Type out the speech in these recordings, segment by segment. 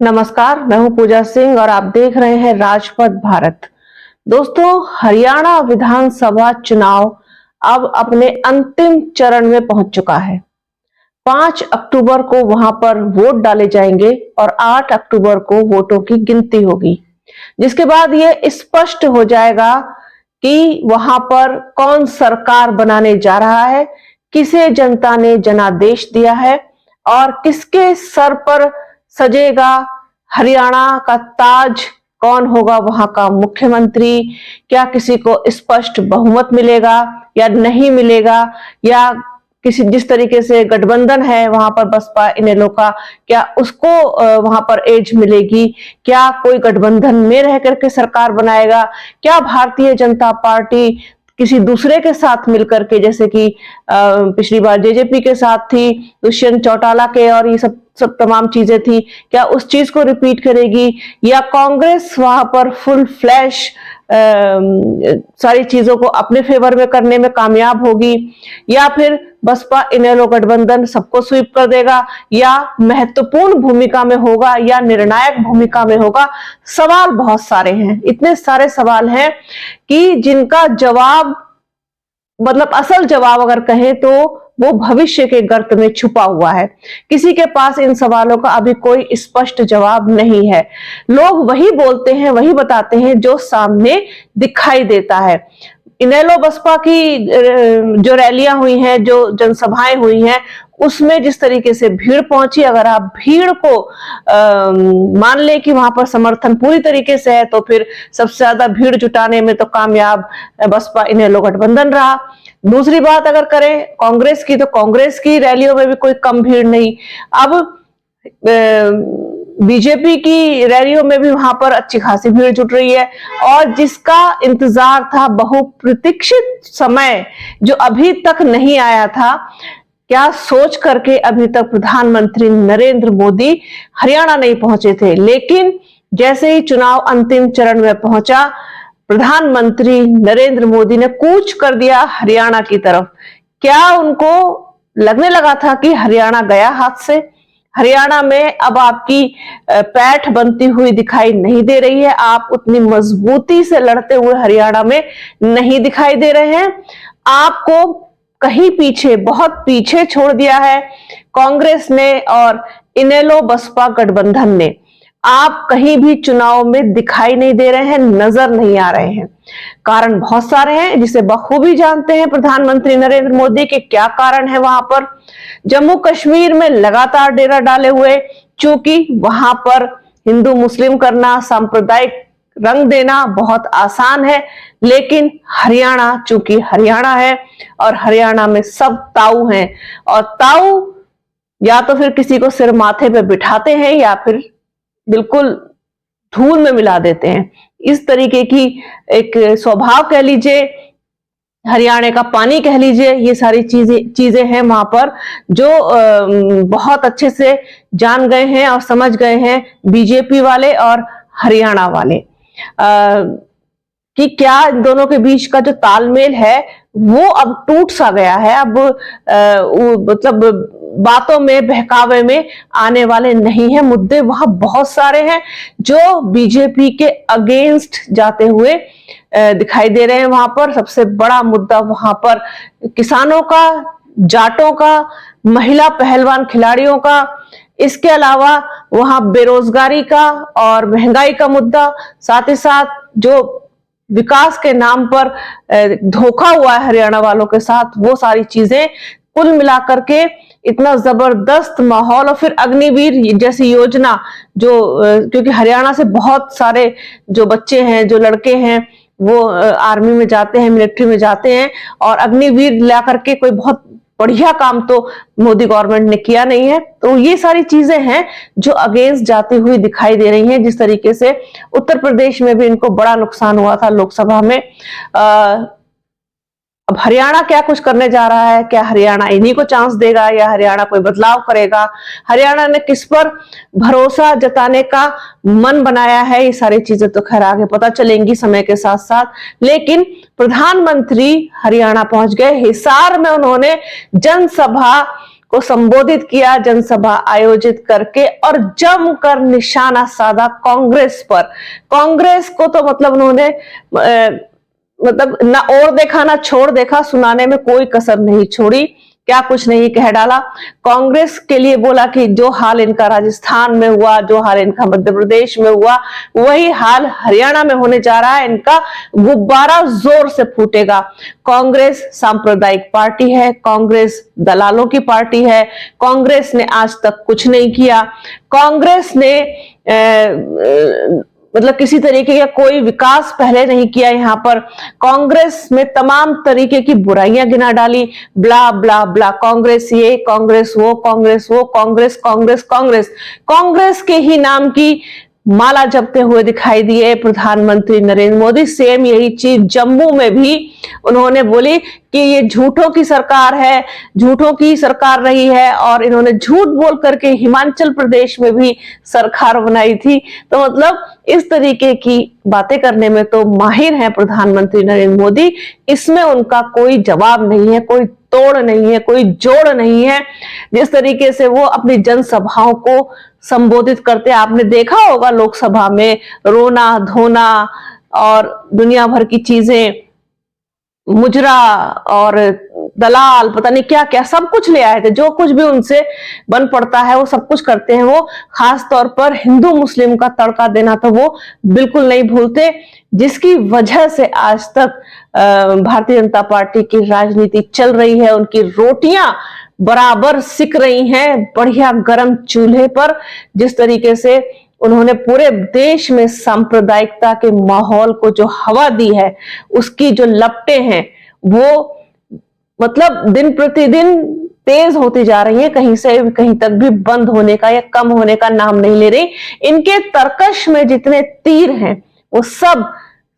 नमस्कार, मैं हूं पूजा सिंह और आप देख रहे हैं राजपथ भारत। दोस्तों, हरियाणा विधानसभा चुनाव अब अपने अंतिम चरण में पहुंच चुका है। 5 अक्टूबर को वहां पर वोट डाले जाएंगे और 8 अक्टूबर को वोटों की गिनती होगी, जिसके बाद ये स्पष्ट हो जाएगा कि वहां पर कौन सरकार बनाने जा रहा है, किसे जनता ने जनादेश दिया है और किसके सर पर सजेगा हरियाणा का ताज, कौन होगा वहां का मुख्यमंत्री, क्या किसी को स्पष्ट बहुमत मिलेगा या नहीं मिलेगा, या किसी जिस तरीके से गठबंधन है वहां पर बसपा इनेलो का, क्या उसको वहां पर एज मिलेगी, क्या कोई गठबंधन में रह करके सरकार बनाएगा, क्या भारतीय जनता पार्टी किसी दूसरे के साथ मिलकर के, जैसे कि पिछली बार जेजेपी के साथ थी, दुष्यंत चौटाला के और ये सब तमाम चीजें थी, क्या उस चीज को रिपीट करेगी, या कांग्रेस वहां पर फुल फ्लैश सारी चीजों को अपने फेवर में करने में कामयाब होगी, या फिर बसपा इनेलो गठबंधन सबको स्वीप कर देगा, या महत्वपूर्ण भूमिका में होगा या निर्णायक भूमिका में होगा। सवाल बहुत सारे हैं, इतने सारे सवाल हैं कि जिनका जवाब, मतलब असल जवाब अगर कहें तो वो भविष्य के गर्त में छुपा हुआ है। किसी के पास इन सवालों का अभी कोई स्पष्ट जवाब नहीं है। लोग वही बोलते हैं, वही बताते हैं जो सामने दिखाई देता है। इनेलो बसपा की जो रैलियां हुई हैं, जो जनसभाएं हुई हैं, उसमें जिस तरीके से भीड़ पहुंची, अगर आप भीड़ को मान ले कि वहां पर समर्थन पूरी तरीके से है, तो फिर सबसे ज्यादा भीड़ जुटाने में तो कामयाब बसपा इनेलो गठबंधन रहा। दूसरी बात अगर करें कांग्रेस की, तो कांग्रेस की रैलियों में भी कोई कम भीड़ नहीं। अब बीजेपी की रैलियों में भी वहां पर अच्छी खासी भीड़ जुट रही है, और जिसका इंतजार था, बहुप्रतीक्षित समय जो अभी तक नहीं आया था, क्या सोच करके अभी तक प्रधानमंत्री नरेंद्र मोदी हरियाणा नहीं पहुंचे थे। लेकिन जैसे ही चुनाव अंतिम चरण में पहुंचा, प्रधानमंत्री नरेंद्र मोदी ने कूच कर दिया हरियाणा की तरफ। क्या उनको लगने लगा था कि हरियाणा गया हाथ से? हरियाणा में अब आपकी पैठ बनती हुई दिखाई नहीं दे रही है, आप उतनी मजबूती से लड़ते हुए हरियाणा में नहीं दिखाई दे रहे हैं। आपको कहीं पीछे, बहुत पीछे छोड़ दिया है कांग्रेस ने और इनेलो बसपा गठबंधन ने। आप कहीं भी चुनाव में दिखाई नहीं दे रहे हैं, नजर नहीं आ रहे हैं। कारण बहुत सारे हैं, जिसे बखूबी जानते हैं प्रधानमंत्री नरेंद्र मोदी के क्या कारण है वहां पर। जम्मू कश्मीर में लगातार डेरा डाले हुए, चूंकि वहां पर हिंदू मुस्लिम करना, सांप्रदायिक रंग देना बहुत आसान है, लेकिन हरियाणा चूंकि हरियाणा है और हरियाणा में सब ताऊ हैं, और ताऊ या तो फिर किसी को सिर माथे पे बिठाते हैं या फिर बिल्कुल धूल में मिला देते हैं। इस तरीके की एक स्वभाव कह लीजिए, हरियाणा का पानी कह लीजिए, ये सारी चीजें हैं वहां पर, जो बहुत अच्छे से जान गए हैं और समझ गए हैं बीजेपी वाले और हरियाणा वाले, कि क्या इन दोनों के बीच का जो तालमेल है वो अब टूट सा गया है। अब मतलब बातों में, बहकावे में आने वाले नहीं है। मुद्दे वहां बहुत सारे हैं जो बीजेपी के अगेंस्ट जाते हुए दिखाई दे रहे हैं। वहां पर सबसे बड़ा मुद्दा वहां पर किसानों का, जाटों का, महिला पहलवान खिलाड़ियों का, इसके अलावा वहां बेरोजगारी का और महंगाई का मुद्दा, साथ ही साथ जो विकास के नाम पर धोखा हुआ है हरियाणा वालों के साथ, वो सारी चीजें कुल मिलाकर के इतना जबरदस्त माहौल। और फिर अग्निवीर जैसी योजना, जो क्योंकि हरियाणा से बहुत सारे जो बच्चे हैं, जो लड़के हैं, वो आर्मी में जाते हैं, मिलिट्री में जाते हैं, और अग्निवीर ला करके कोई बहुत बढ़िया काम तो मोदी गवर्नमेंट ने किया नहीं है। तो ये सारी चीजें हैं जो अगेंस्ट जाती हुई दिखाई दे रही हैं। जिस तरीके से उत्तर प्रदेश में भी इनको बड़ा नुकसान हुआ था लोकसभा में, अब हरियाणा क्या कुछ करने जा रहा है? क्या हरियाणा इन्हीं को चांस देगा या हरियाणा कोई बदलाव करेगा? हरियाणा ने किस पर भरोसा जताने का मन बनाया है? ये सारी चीजें तो खैर आगे पता चलेंगी समय के साथ साथ। लेकिन प्रधानमंत्री हरियाणा पहुंच गए, हिसार में उन्होंने जनसभा को संबोधित किया जनसभा आयोजित करके और जमकर निशाना साधा कांग्रेस पर। कांग्रेस को तो मतलब उन्होंने मतलब ना और देखा ना छोड़ देखा, सुनाने में कोई कसर नहीं छोड़ी, क्या कुछ नहीं कह डाला। कांग्रेस के लिए बोला कि जो हाल इनका राजस्थान में हुआ, जो हाल इनका मध्य प्रदेश में हुआ, वही हाल हरियाणा में होने जा रहा है, इनका गुब्बारा जोर से फूटेगा। कांग्रेस सांप्रदायिक पार्टी है, कांग्रेस दलालों की पार्टी है, कांग्रेस ने आज तक कुछ नहीं किया, कांग्रेस ने मतलब किसी तरीके का कोई विकास पहले नहीं किया। यहाँ पर कांग्रेस में तमाम तरीके की बुराइयां गिना डाली, ब्ला ब्ला ब्ला, कांग्रेस ये, कांग्रेस वो, कांग्रेस वो, कांग्रेस कांग्रेस कांग्रेस, कांग्रेस के ही नाम की माला जपते हुए दिखाई दिए प्रधानमंत्री नरेंद्र मोदी। सेम यही चीज जम्मू में भी उन्होंने बोली कि ये झूठों की सरकार है, झूठों की सरकार रही है, और इन्होंने झूठ बोल करके हिमाचल प्रदेश में भी सरकार बनाई थी। तो मतलब इस तरीके की बातें करने में तो माहिर हैं प्रधानमंत्री नरेंद्र मोदी, इसमें उनका कोई जवाब नहीं है, कोई तोड़ नहीं है, कोई जोड़ नहीं है। जिस तरीके से वो अपनी जनसभाओं को संबोधित करते, आपने देखा होगा लोकसभा में रोना धोना और दुनिया भर की चीजें, मुजरा और दलाल, पता नहीं क्या क्या सब कुछ ले आए थे। जो कुछ भी उनसे बन पड़ता है वो सब कुछ करते हैं वो। खास तौर पर हिंदू मुस्लिम का तड़का देना तो वो बिल्कुल नहीं भूलते, जिसकी वजह से आज तक भारतीय जनता पार्टी की राजनीति चल रही है। उनकी रोटियां बराबर सिक रही हैं बढ़िया गर्म चूल्हे पर। जिस तरीके से उन्होंने पूरे देश में सांप्रदायिकता के माहौल को जो हवा दी है, उसकी जो लपटें हैं वो मतलब दिन प्रतिदिन तेज होती जा रही है, कहीं से कहीं तक भी बंद होने का या कम होने का नाम नहीं ले रही। इनके तर्कश में जितने तीर हैं वो सब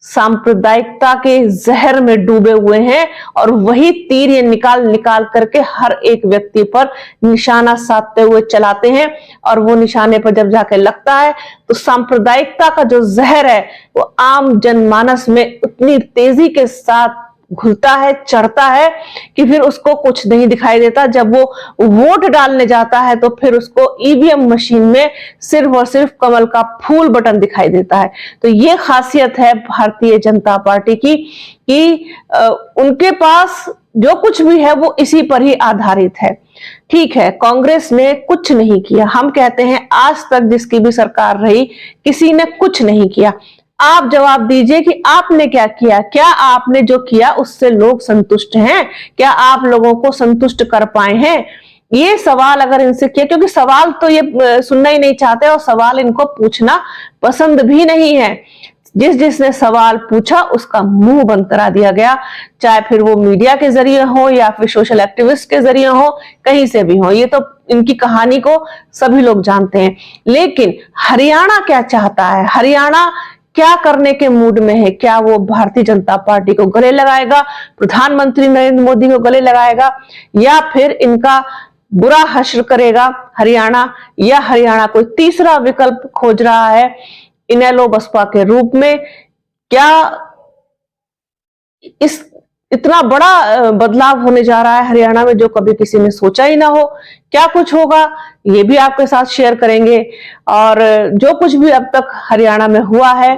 सांप्रदायिकता के जहर में डूबे हुए हैं, और वही तीर ये निकाल निकाल करके हर एक व्यक्ति पर निशाना साधते हुए चलाते हैं। और वो निशाने पर जब जाके लगता है तो सांप्रदायिकता का जो जहर है वो आम जनमानस में उतनी तेजी के साथ घुलता है, चढ़ता है कि फिर उसको कुछ नहीं दिखाई देता। जब वो वोट डालने जाता है तो फिर उसको ईवीएम मशीन में सिर्फ और सिर्फ कमल का फूल बटन दिखाई देता है। तो ये खासियत है भारतीय जनता पार्टी की कि उनके पास जो कुछ भी है वो इसी पर ही आधारित है। ठीक है, कांग्रेस ने कुछ नहीं किया, हम कहते हैं आज तक जिसकी भी सरकार रही किसी ने कुछ नहीं किया। आप जवाब दीजिए कि आपने क्या किया, क्या आपने जो किया उससे लोग संतुष्ट हैं, क्या आप लोगों को संतुष्ट कर पाए हैं? ये सवाल अगर इनसे किया, क्योंकि सवाल तो ये सुनना ही नहीं चाहते और सवाल इनको पूछना पसंद भी नहीं है। जिसने सवाल पूछा उसका मुंह बंद करा दिया गया, चाहे फिर वो मीडिया के जरिए हो या फिर सोशल एक्टिविस्ट के जरिए हो, कहीं से भी हो। ये तो इनकी कहानी को सभी लोग जानते हैं। लेकिन हरियाणा क्या चाहता है, हरियाणा क्या करने के मूड में है? क्या वो भारतीय जनता पार्टी को गले लगाएगा, प्रधानमंत्री नरेंद्र मोदी को गले लगाएगा, या फिर इनका बुरा हश्र करेगा हरियाणा, या हरियाणा कोई तीसरा विकल्प खोज रहा है इनेलो बसपा के रूप में? क्या इस इतना बड़ा बदलाव होने जा रहा है हरियाणा में जो कभी किसी ने सोचा ही ना हो? क्या कुछ होगा ये भी आपके साथ शेयर करेंगे। और जो कुछ भी अब तक हरियाणा में हुआ है,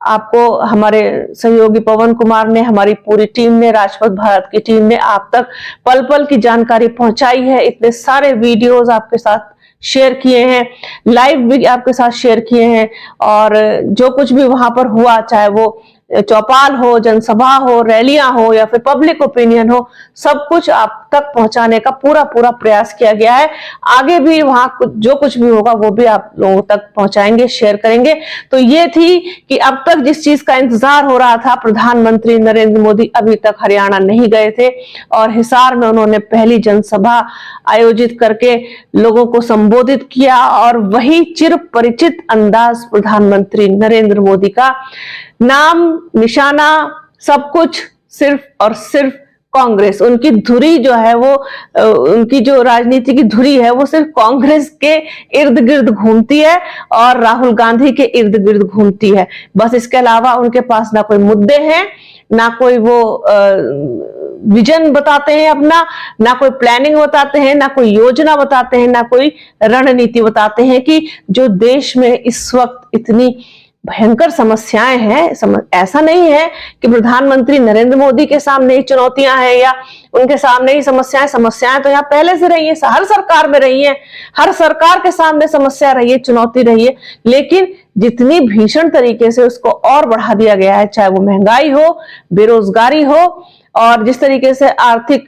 आपको हमारे सहयोगी पवन कुमार ने, हमारी पूरी टीम ने, राजपथ भारत की टीम ने आप तक पल पल की जानकारी पहुंचाई है। इतने सारे वीडियोस आपके साथ शेयर किए हैं, लाइव भी आपके साथ शेयर किए हैं, और जो कुछ भी वहां पर हुआ, चाहे वो चौपाल हो, जनसभा हो, रैलियां हो या फिर पब्लिक ओपिनियन हो, सब कुछ आप तक पहुंचाने का पूरा प्रयास किया गया है। आगे भी वहां जो कुछ भी होगा वो भी आप लोगों तक पहुंचाएंगे, शेयर करेंगे। तो ये थी कि अब तक जिस चीज का इंतजार हो रहा था, प्रधानमंत्री नरेंद्र मोदी अभी तक हरियाणा नहीं गए थे और हिसार में उन्होंने पहली जनसभा आयोजित करके लोगों को संबोधित किया, और वही चिर परिचित अंदाज प्रधानमंत्री नरेंद्र मोदी का, नाम निशाना सब कुछ सिर्फ और सिर्फ कांग्रेस। उनकी धुरी जो है वो, उनकी जो राजनीति की धुरी है वो सिर्फ कांग्रेस के इर्द गिर्द घूमती है और राहुल गांधी के इर्द गिर्द घूमती है। बस इसके अलावा उनके पास ना कोई मुद्दे हैं, ना कोई वो विजन बताते हैं अपना, ना कोई प्लानिंग बताते हैं, ना कोई योजना बताते हैं, ना कोई रणनीति बताते हैं कि जो देश में इस वक्त इतनी भयंकर समस्याएं हैं। ऐसा नहीं है कि प्रधानमंत्री नरेंद्र मोदी के सामने ही चुनौतियां हैं या उनके सामने ही समस्याएं तो यहाँ पहले से रही है, हर सरकार में रही है, हर सरकार के सामने समस्या रही है, चुनौती रही है, लेकिन जितनी भीषण तरीके से उसको और बढ़ा दिया गया है, चाहे वो महंगाई हो, बेरोजगारी हो और जिस तरीके से आर्थिक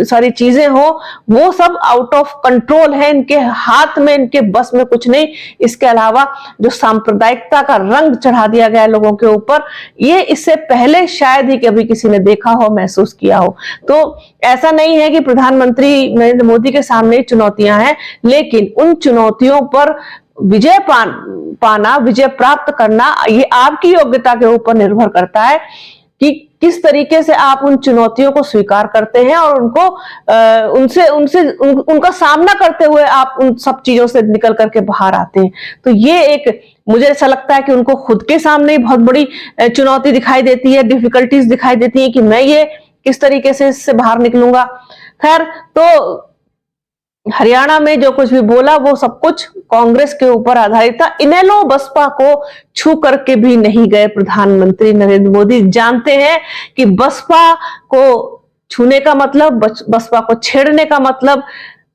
सारी चीजें हो, वो सब आउट ऑफ कंट्रोल है, इनके हाथ में, इनके बस में कुछ नहीं। इसके अलावा जो सांप्रदायिकता का रंग चढ़ा दिया गया है लोगों के ऊपर, ये इससे पहले शायद ही कभी किसी ने देखा हो, महसूस किया हो। तो ऐसा नहीं है कि प्रधानमंत्री नरेंद्र मोदी के सामने चुनौतियां हैं, लेकिन उन चुनौतियों पर विजय पाना, विजय प्राप्त करना, ये आपकी योग्यता के ऊपर निर्भर करता है कि किस तरीके से आप उन चुनौतियों को स्वीकार करते हैं और उनका सामना करते हुए आप उन सब चीजों से निकल करके बाहर आते हैं। तो ये एक, मुझे ऐसा लगता है कि उनको खुद के सामने ही बहुत बड़ी चुनौती दिखाई देती है, डिफिकल्टीज दिखाई देती है कि मैं ये किस तरीके से इससे बाहर निकलूंगा। खैर, तो हरियाणा में जो कुछ भी बोला वो सब कुछ कांग्रेस के ऊपर आधारित था। इनेलो बसपा को छू करके भी नहीं गए प्रधानमंत्री नरेंद्र मोदी। जानते हैं कि बसपा को छूने का मतलब, बसपा को छेड़ने का मतलब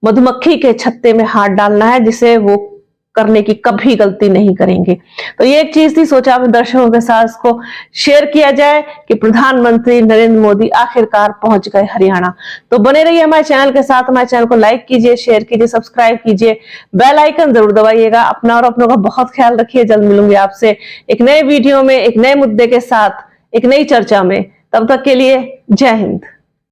मधुमक्खी के छत्ते में हाथ डालना है, जिसे वो करने की कभी गलती नहीं करेंगे। तो ये एक चीज थी, सोचा अपने दर्शकों के साथ इसको शेयर किया जाए कि प्रधानमंत्री नरेंद्र मोदी आखिरकार पहुंच गए हरियाणा। तो बने रहिए हमारे चैनल के साथ, हमारे चैनल को लाइक कीजिए, शेयर कीजिए, सब्सक्राइब कीजिए, बेल आइकन जरूर दबाइएगा। अपना और अपनों का बहुत ख्याल रखिए। जल्द मिलूंगी आपसे एक नए वीडियो में, एक नए मुद्दे के साथ, एक नई चर्चा में। तब तक के लिए जय हिंद।